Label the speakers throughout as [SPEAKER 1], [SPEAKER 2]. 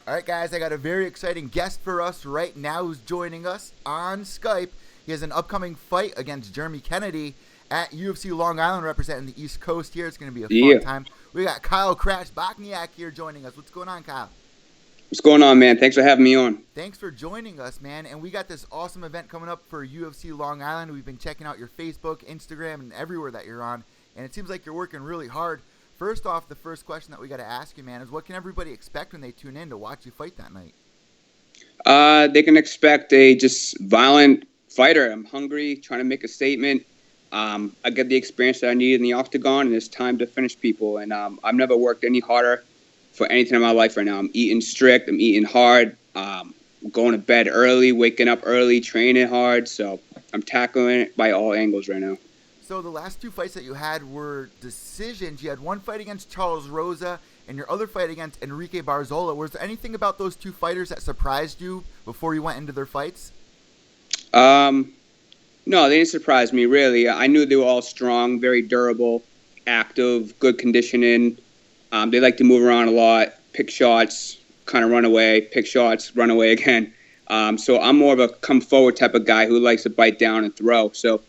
[SPEAKER 1] All right, guys, I got a very exciting guest for us right now who's joining us on Skype. He has an upcoming fight against Jermey Kennedy at UFC Long Island, representing the East Coast here. It's going to be a fun time. We got Kyle Crash Bochniak here joining us. What's going on, Kyle?
[SPEAKER 2] What's going on, man? Thanks for having me on.
[SPEAKER 1] Thanks for joining us, man. And we got this awesome event coming up for UFC Long Island. We've been checking out your Facebook, Instagram, and everywhere that you're on, and it seems like you're working really hard. First off, the first question that we got to ask you, man, is what can everybody expect when they tune in to watch you fight that night?
[SPEAKER 2] They can expect a just violent fighter. I'm hungry, trying to make a statement. I get the experience that I need in the octagon, and it's time to finish people. And I've never worked any harder for anything in my life right now. I'm eating strict. I'm eating hard. Going to bed early, waking up early, training hard. So I'm tackling it by all angles right now.
[SPEAKER 1] So the last two fights that you had were decisions. You had one fight against Charles Rosa and your other fight against Enrique Barzola. Was there anything about those two fighters that surprised you before you went into their fights?
[SPEAKER 2] No, they didn't surprise me, really. I knew they were all strong, very durable, active, good conditioning. They like to move around a lot, pick shots, kind of run away, pick shots, run away again. So I'm more of a come forward type of guy who likes to bite down and throw. So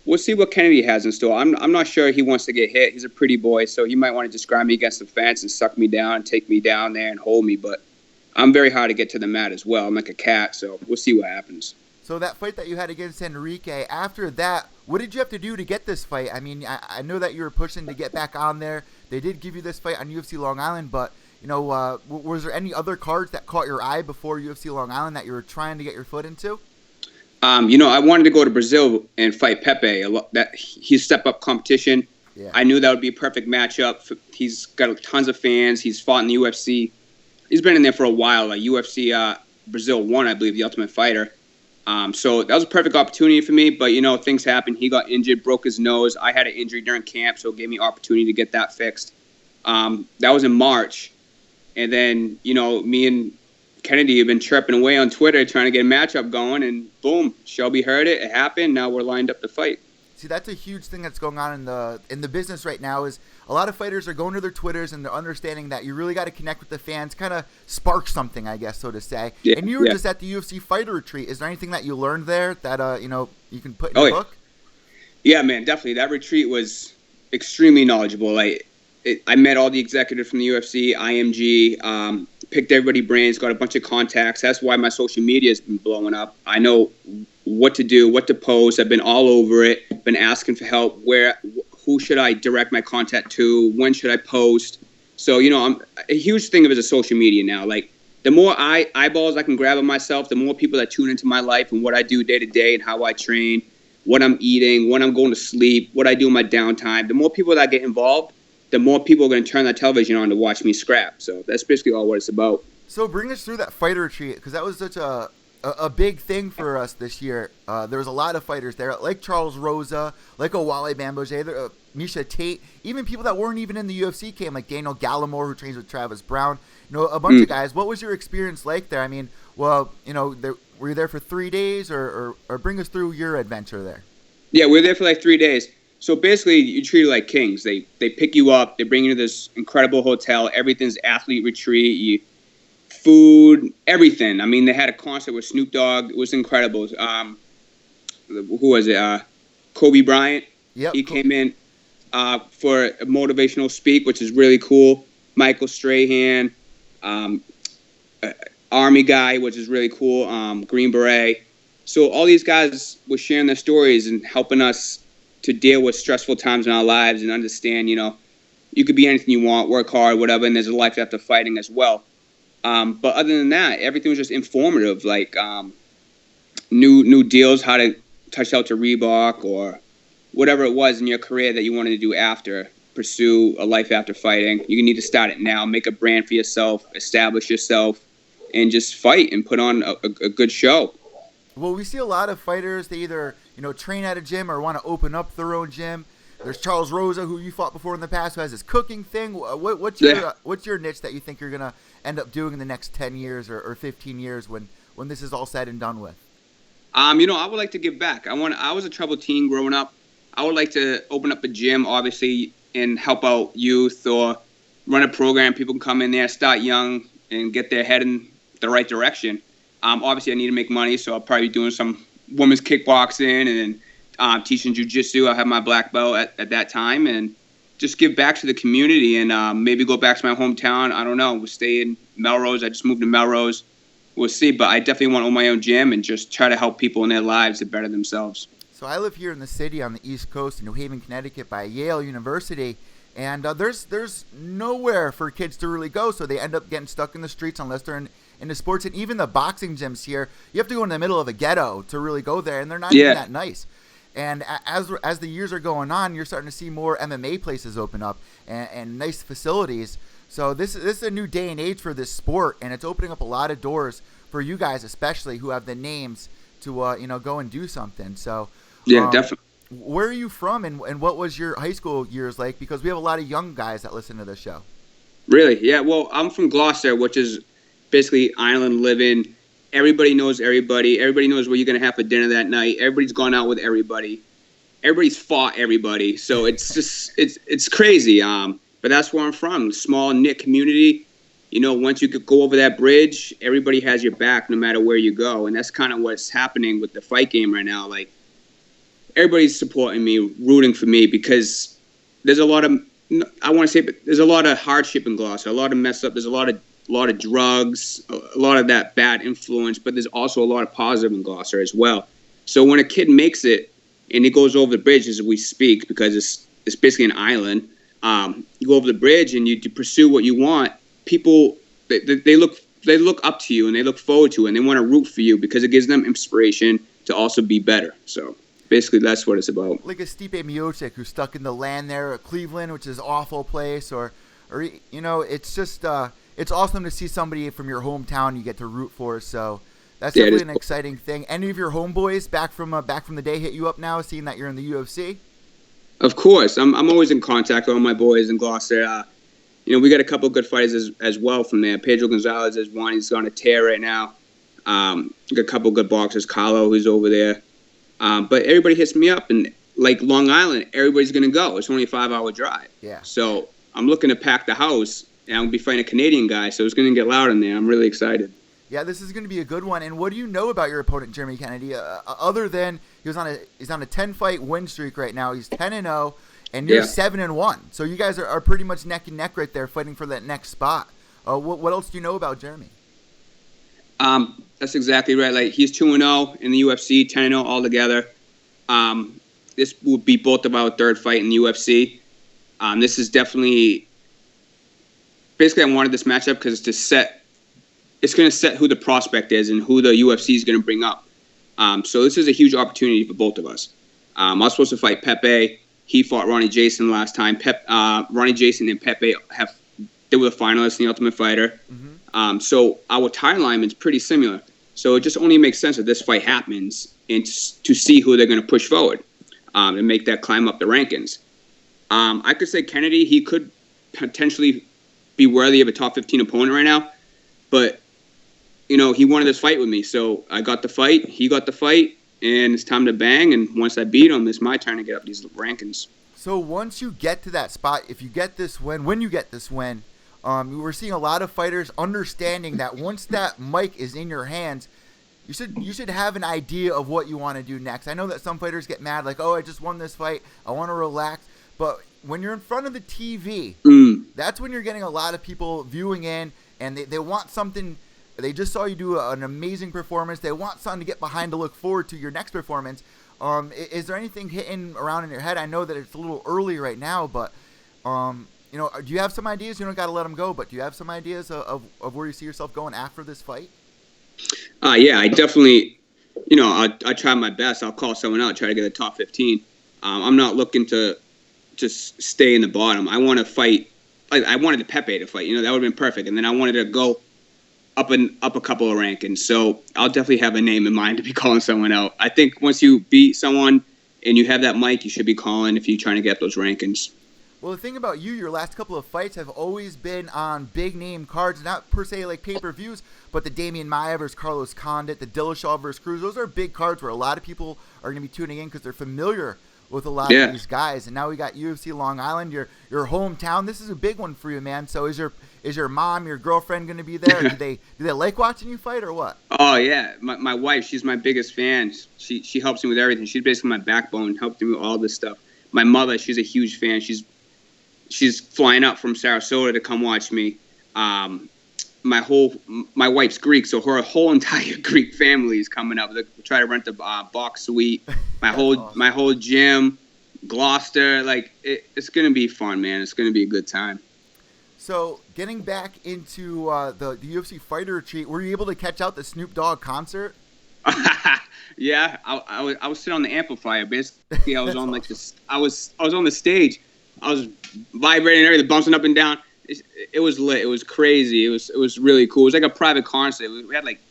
[SPEAKER 2] we'll see what Kennedy has in store. I'm not sure he wants to get hit. He's a pretty boy, so he might want to just grind me against the fence and suck me down, take me down there and hold me. But I'm very hard to get to the mat as well. I'm like a cat, so we'll see what happens.
[SPEAKER 1] So that fight that you had against Enrique, after that, what did you have to do to get this fight? I mean, I know that you were pushing to get back on there. They did give you this fight on UFC Long Island, but, you know, was there any other cards that caught your eye before UFC Long Island that you were trying to get your foot into?
[SPEAKER 2] I wanted to go to Brazil and fight Pepe. He's step-up competition. Yeah. I knew that would be a perfect matchup. He's got tons of fans. He's fought in the UFC. He's been in there for a while. Like UFC Brazil 1, I believe, the Ultimate Fighter. So that was a perfect opportunity for me. But, things happened. He got injured, broke his nose. I had an injury during camp, so it gave me opportunity to get that fixed. That was in March. And then, me and Kennedy have been chirping away on Twitter trying to get a matchup going, and boom, Shelby heard it. It happened. Now we're lined up to fight.
[SPEAKER 1] See, that's a huge thing that's going on in the business right now. Is a lot of fighters are going to their Twitters and they're understanding that you really got to connect with the fans, kind of spark something, I guess, so to say. Yeah, and you were just at the UFC fighter retreat. Is there anything that you learned there that you can put in your book?
[SPEAKER 2] Yeah, man, definitely. That retreat was extremely knowledgeable. I met all the executives from the UFC, IMG. Picked everybody's brains, got a bunch of contacts. That's why my social media has been blowing up. I know what to do, what to post. I've been all over it, been asking for help. Who should I direct my contact to? When should I post? So, I'm a huge thing of it is social media now. Like, the more eyeballs I can grab of myself, the more people that tune into my life and what I do day to day and how I train, what I'm eating, when I'm going to sleep, what I do in my downtime. The more people that get involved, the more people are going to turn that television on to watch me scrap. So that's basically all what it's about.
[SPEAKER 1] So bring us through that fighter retreat, because that was such a big thing for us this year. There was a lot of fighters there, like Charles Rosa, like Wale Bamboje, Misha Tate, even people that weren't even in the UFC came, like Daniel Gallimore, who trains with Travis Brown, a bunch of guys. What was your experience like there? I mean, were you there for 3 days, or bring us through your adventure there?
[SPEAKER 2] Yeah, we were there for like 3 days. So basically, you treat it like kings. They pick you up. They bring you to this incredible hotel. Everything's athlete retreat. Food, everything. I mean, they had a concert with Snoop Dogg. It was incredible. Who was it? Kobe Bryant.
[SPEAKER 1] Yep.
[SPEAKER 2] He came in for a motivational speak, which is really cool. Michael Strahan, Army guy, which is really cool. Green Beret. So all these guys were sharing their stories and helping us to deal with stressful times in our lives and understand, you could be anything you want, work hard, whatever, and there's a life after fighting as well. But other than that, everything was just informative, like new deals, how to touch out to Reebok or whatever it was in your career that you wanted to do after, pursue a life after fighting. You need to start it now, make a brand for yourself, establish yourself, and just fight and put on a good show.
[SPEAKER 1] Well, we see a lot of fighters, they either, train at a gym or want to open up their own gym. There's Charles Rosa, who you fought before in the past, who has this cooking thing. What's your niche that you think you're going to end up doing in the next 10 years or 15 years when this is all said and done with?
[SPEAKER 2] I would like to give back. I was a troubled teen growing up. I would like to open up a gym, obviously, and help out youth or run a program. People can come in there, start young, and get their head in the right direction. Obviously, I need to make money, so I'll probably be doing some women's kickboxing and then teaching jiu-jitsu. I'll have my black belt at that time and just give back to the community and maybe go back to my hometown. I don't know. We'll stay in Melrose. I just moved to Melrose. We'll see. But I definitely want to own my own gym and just try to help people in their lives to better themselves.
[SPEAKER 1] So I live here in the city on the East Coast in New Haven, Connecticut by Yale University. And there's nowhere for kids to really go, so they end up getting stuck in the streets unless they're into sports. And even the boxing gyms here, you have to go in the middle of a ghetto to really go there, and they're not even that nice. And as the years are going on, you're starting to see more MMA places open up and nice facilities. So this is a new day and age for this sport, and it's opening up a lot of doors for you guys, especially who have the names to go and do something. So
[SPEAKER 2] definitely.
[SPEAKER 1] Where are you from, and what was your high school years like? Because we have a lot of young guys that listen to this show.
[SPEAKER 2] Really? Yeah. Well, I'm from Gloucester, which is basically island living. Everybody knows everybody. Everybody knows what you're going to have for dinner that night. Everybody's gone out with everybody. Everybody's fought everybody. So it's just, it's crazy. But that's where I'm from. Small knit community. Once you could go over that bridge, everybody has your back no matter where you go. And that's kind of what's happening with the fight game right now. Like, everybody's supporting me, rooting for me, because there's a lot of, I want to say, but there's a lot of hardship in Gloucester, a lot of mess up. There's a lot of drugs, a lot of that bad influence, but there's also a lot of positive in Gloucester as well. So when a kid makes it and he goes over the bridge as we speak, because it's basically an island, you go over the bridge and you pursue what you want. People, they look up to you and they look forward to it and they want to root for you because it gives them inspiration to also be better. So basically, that's what it's about.
[SPEAKER 1] Like a Stipe Miocic who's stuck in the land there at Cleveland, which is an awful place, or it's just it's awesome to see somebody from your hometown you get to root for. So that's definitely an exciting thing. Any of your homeboys back from the day hit you up now, seeing that you're in the UFC?
[SPEAKER 2] Of course, I'm always in contact with all my boys in Gloucester. We got a couple of good fighters as well from there. Pedro Gonzalez is one; he's on a tear right now. Got a couple of good boxers. Carlo, who's over there. But everybody hits me up, and like Long Island, everybody's going to go. It's only a 5-hour drive.
[SPEAKER 1] Yeah.
[SPEAKER 2] So I'm looking to pack the house, and I'm going to be fighting a Canadian guy, so it's going to get loud in there. I'm really excited.
[SPEAKER 1] Yeah, this is going to be a good one. And what do you know about your opponent, Jermey Kennedy? Other than he's on a 10-fight win streak right now. He's 10-0, and you're 7-1. So you guys are pretty much neck and neck right there, fighting for that next spot. What else do you know about Jermey?
[SPEAKER 2] That's exactly right. Like, he's 2-0 in the UFC, 10-0 altogether. This would be both of our third fight in the UFC. This is definitely, basically, I wanted this matchup because it's going to set who the prospect is and who the UFC is going to bring up. So this is a huge opportunity for both of us. I was supposed to fight Pepe. He fought Ronnie Jason last time. Ronnie Jason and Pepe they were the finalists in the Ultimate Fighter. Mm-hmm. So our timeline is pretty similar. So it just only makes sense that this fight happens and to see who they're going to push forward and make that climb up the rankings. I could say Kennedy, he could potentially be worthy of a top 15 opponent right now. But, he wanted this fight with me. So I got the fight, he got the fight, and it's time to bang. And once I beat him, it's my turn to get up these rankings.
[SPEAKER 1] So once you get to that spot, if you get this win, when you get this win, we're seeing a lot of fighters understanding that once that mic is in your hands, you should have an idea of what you want to do next. I know that some fighters get mad, like, oh, I just won this fight, I want to relax. But when you're in front of the TV, that's when you're getting a lot of people viewing in, and they want something. They just saw you do an amazing performance. They want something to get behind to look forward to your next performance. Is there anything hitting around in your head? I know that it's a little early right now, but do you have some ideas? You don't got to let them go, but do you have some ideas of where you see yourself going after this fight?
[SPEAKER 2] Yeah, I definitely, I try my best. I'll call someone out, try to get a top 15. I'm not looking to just stay in the bottom. I want to fight. I wanted the Pepe to fight. That would have been perfect. And then I wanted to go up a couple of rankings. So I'll definitely have a name in mind to be calling someone out. I think once you beat someone and you have that mic, you should be calling if you're trying to get those rankings.
[SPEAKER 1] Well, the thing about you, your last couple of fights have always been on big-name cards, not per se like pay-per-views, but the Damian Maia versus Carlos Condit, the Dillashaw versus Cruz. Those are big cards where a lot of people are going to be tuning in because they're familiar with a lot of these guys. And now we got UFC Long Island, your hometown. This is a big one for you, man. So is your mom, your girlfriend going to be there? do they like watching you fight or what?
[SPEAKER 2] Oh yeah, my wife, she's my biggest fan. She helps me with everything. She's basically my backbone, helped me with all this stuff. My mother, she's a huge fan. She's flying up from Sarasota to come watch me. My wife's Greek, so her whole entire Greek family is coming up. They try to rent a box suite. My whole gym, Gloucester. Like it's gonna be fun, man. It's gonna be a good time.
[SPEAKER 1] So getting back into the UFC fighter retreat, were you able to catch out the Snoop Dogg concert?
[SPEAKER 2] Yeah, I was sitting on the amplifier. Basically, I was on like this. I was on the stage. I was vibrating, everything, bouncing up and down. It was lit. It was crazy. It was really cool. It was like a private concert. We had like,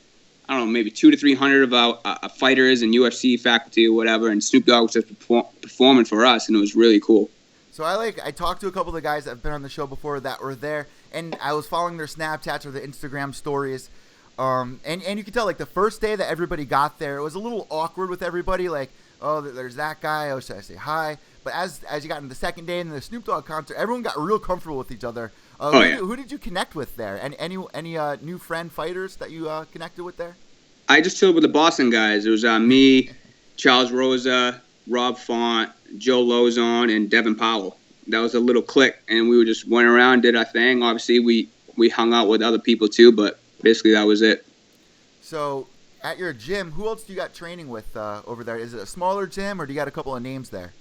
[SPEAKER 2] I don't know, maybe 200 to 300 of our fighters and UFC faculty or whatever, and Snoop Dogg was just performing for us, and it was really cool.
[SPEAKER 1] So I talked to a couple of the guys that have been on the show before that were there, and I was following their Snapchats or the Instagram stories, and you could tell like the first day that everybody got there, it was a little awkward with everybody. Like, oh, there's that guy. Oh, should I say hi? But as you got into the second day and the Snoop Dogg concert, everyone got real comfortable with each other. Who did you connect with there? And any new friend fighters that you connected with there?
[SPEAKER 2] I just chilled with the Boston guys. It was me, Charles Rosa, Rob Font, Joe Lozon, and Devin Powell. That was a little clique, and we just went around, did our thing. Obviously, we hung out with other people too, but basically that was it.
[SPEAKER 1] So at your gym, who else do you got training with over there? Is it a smaller gym, or do you got a couple of names there?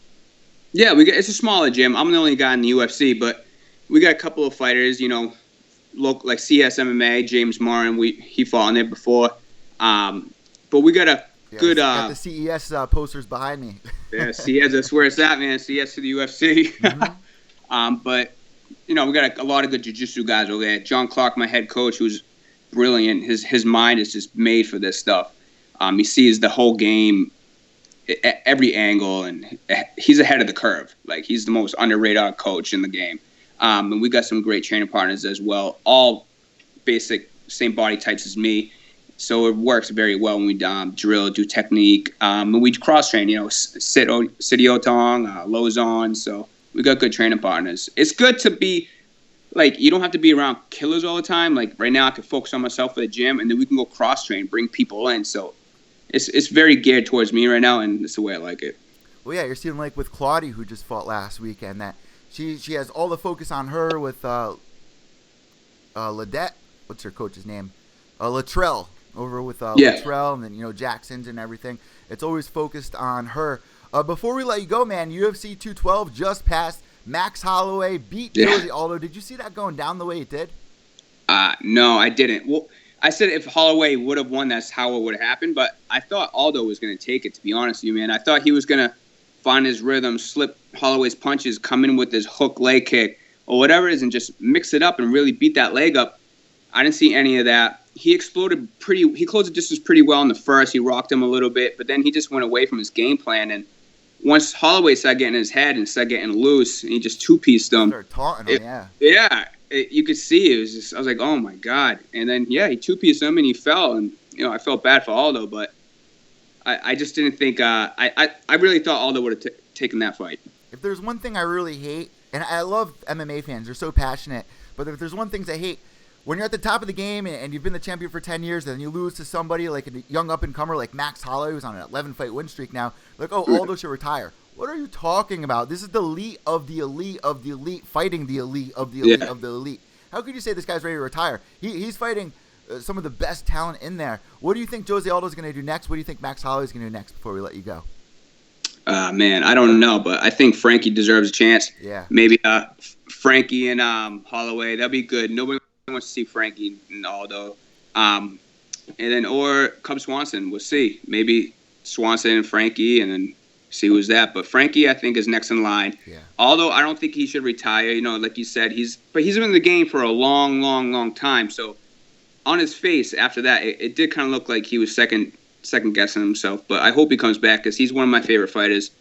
[SPEAKER 2] Yeah, it's a smaller gym. I'm the only guy in the UFC, but we got a couple of fighters, local like CS MMA, James Martin. He fought on there before. But we got a good.
[SPEAKER 1] Got the CES posters behind me.
[SPEAKER 2] Yeah, CS. That's where it's at, man. CS to the UFC.
[SPEAKER 1] Mm-hmm.
[SPEAKER 2] But we got a lot of good jiu-jitsu guys over there. John Clark, my head coach, who's brilliant. His mind is just made for this stuff. He sees the whole game at every angle, and he's ahead of the curve. Like, he's the most under-radar coach in the game. And we got some great training partners as well, all basic, same body types as me. So it works very well when we drill, do technique. And we cross-train, City Otong, Lozon. So we got good training partners. It's good to be, like, you don't have to be around killers all the time. Like, right now I can focus on myself for the gym, and then we can go cross-train, bring people in. So it's very geared towards me right now, and it's the way I like it.
[SPEAKER 1] Well, yeah, you're seeing like with Claudia, who just fought last weekend, that she has all the focus on her with Ledette. What's her coach's name? Latrell over with Latrell, and then Jackson's and everything. It's always focused on her. Before we let you go, man, UFC 212 just passed. Max Holloway beat Jose Aldo. Did you see that going down the way it did?
[SPEAKER 2] No, I didn't. Well, I said if Holloway would have won, that's how it would have happened. But I thought Aldo was going to take it, to be honest with you, man. I thought he was going to find his rhythm, slip Holloway's punches, come in with his hook leg kick or whatever it is, and just mix it up and really beat that leg up. I didn't see any of that. He closed the distance pretty well in the first. He rocked him a little bit, but then he just went away from his game plan. And once Holloway started getting his head and started getting loose, and he just two-pieced him.
[SPEAKER 1] Started taunting him, yeah.
[SPEAKER 2] Yeah. You could see it was just, I was like, oh my God. And then, he two-pieced him and he fell. And, I felt bad for Aldo, but I just didn't think, I really thought Aldo would have taken that fight.
[SPEAKER 1] If there's one thing I really hate, and I love MMA fans, they're so passionate, but if there's one thing I hate, when you're at the top of the game and you've been the champion for 10 years and you lose to somebody like a young up-and-comer like Max Holloway, who's on an 11-fight win streak now, like, oh, Aldo should retire. What are you talking about? This is the elite of the elite of the elite fighting the elite of the elite of the elite. How could you say this guy's ready to retire? He's fighting some of the best talent in there. What do you think Jose Aldo's going to do next? What do you think Max Holloway's going to do next before we let you go?
[SPEAKER 2] Man, I don't know, but I think Frankie deserves a chance.
[SPEAKER 1] Yeah.
[SPEAKER 2] Maybe Frankie and Holloway, that'd be good. Nobody wants to see Frankie and Aldo. And then, or Cub Swanson, we'll see. Maybe Swanson and Frankie, and then see who's that. But Frankie, I think, is next in line.
[SPEAKER 1] Yeah.
[SPEAKER 2] Although I don't think he should retire. Like you said, he's been in the game for a long, long, long time. So on his face after that, it did kind of look like he was second guessing himself. But I hope he comes back because he's one of my favorite fighters.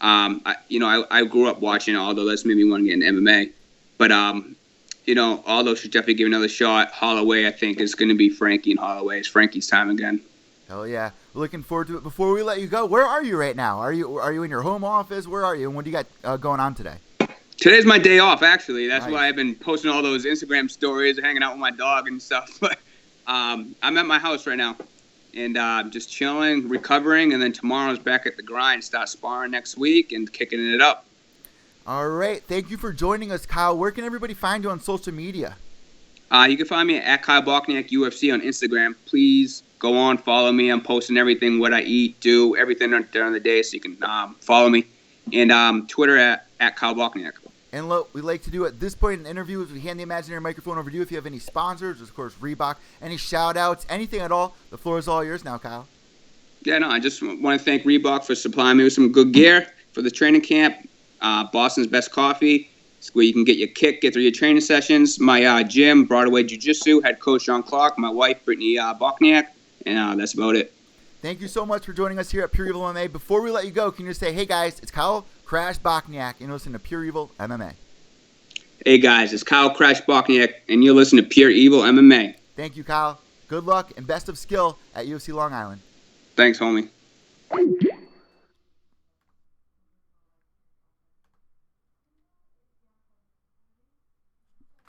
[SPEAKER 2] I grew up watching Aldo. That's made me want to get into MMA. But Aldo should definitely give another shot. Holloway, I think, is going to be Frankie and Holloway. It's Frankie's time again.
[SPEAKER 1] Hell yeah. Looking forward to it. Before we let you go, where are you right now? Are you in your home office? Where are you? And what do you got going on today?
[SPEAKER 2] Today's my day off, actually. That's
[SPEAKER 1] Nice.
[SPEAKER 2] why I've been posting all those Instagram stories, hanging out with my dog and stuff. But I'm at my house right now, and just chilling, recovering, and then tomorrow's back at the grind. Start sparring next week and kicking it up.
[SPEAKER 1] All right. Thank you for joining us, Kyle. Where can everybody find you on social media?
[SPEAKER 2] You can find me at Kyle Bochniak UFC on Instagram. Please go on, follow me. I'm posting everything, what I eat, do, everything during the day, so you can follow me. And Twitter at Kyle Bochniak.
[SPEAKER 1] And what we like to do at this point in the interview is we hand the imaginary microphone over to you. If you have any sponsors, of course, Reebok, any shout-outs, anything at all, the floor is all yours now, Kyle.
[SPEAKER 2] Yeah, no, I just want to thank Reebok for supplying me with some good gear for the training camp. Boston's Best Coffee. It's where you can get your kick, get through your training sessions. My gym, Broadway Jiu-Jitsu, head coach John Clark, my wife, Brittany Bochniak, and that's about it.
[SPEAKER 1] Thank you so much for joining us here at Pure Evil MMA. Before we let you go, can you just say, hey, guys, it's Kyle Crash Bochniak, and you're listening to Pure Evil MMA.
[SPEAKER 2] Hey, guys, it's Kyle Crash Bochniak, and you're listening to Pure Evil MMA.
[SPEAKER 1] Thank you, Kyle. Good luck and best of skill at UFC Long Island.
[SPEAKER 2] Thanks, homie.